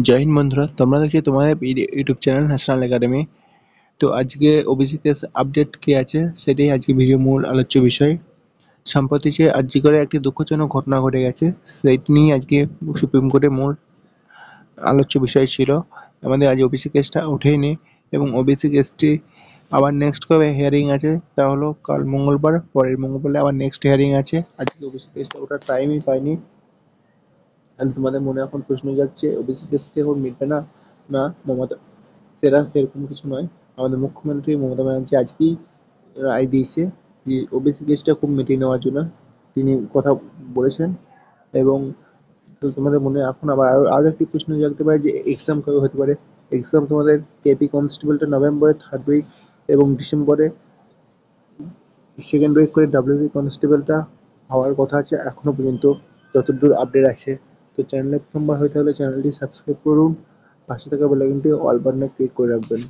জয় হিন্দ বন্ধুরা, তোমরা দেখছি তোমাদের ইউটিউব চ্যানেল ন্যাশনাল একাডেমি। তো আজকে ওবিসি কেস আপডেট কি আছে সেটাই আজকে ভিডিও মূল আলোচ্য বিষয়। সম্প্রতি যে করে একটি দুঃখজনক ঘটনা ঘটে গেছে, সেইটি নিয়ে আজকে সুপ্রিম কোর্টের মূল আলোচ্য বিষয় ছিল। আমাদের আজ ওবিসি কেসটা ওঠেনি এবং ওবিসি কেসটি আবার নেক্সট কবে হিয়ারিং আছে তা হলো কাল মঙ্গলবার, পরের মঙ্গলবারে আবার নেক্সট হিয়ারিং আছে। আজকে ওবিসি কেসটা ওঠার টাইমই পাইনি। তাহলে তোমাদের মনে এখন প্রশ্ন জাগছে ওবিসি কেস কি এখন মিটবে না? না মমতা, সেরকম কিছু নয়। আমাদের মুখ্যমন্ত্রী মমতা ব্যানার্জি আজকেই রায় দিয়েছে যে ওবিসি কেসটা খুব মিটিয়ে নেওয়ার জন্য তিনি কথা বলেছেন। এবং তো তোমাদের মনে এখন আবার আরও একটি প্রশ্ন জাগতে পারে যে এক্সাম কবে হতে পারে। এক্সাম তোমাদের কেপি কনস্টেবলটা নভেম্বরের 3rd উইক এবং ডিসেম্বরে 2nd উইক করে ডাব্লিউবি কনস্টেবলটা হওয়ার কথা আছে এখনো পর্যন্ত, যতদূর আপডেট আছে। তো চ্যানেলে প্রথমবার হয়ে থাকলে চ্যানেলটি সাবস্ক্রাইব করুন, পাশে থাকা বেল আইকনটি অল বাটনে ক্লিক করে রাখবেন।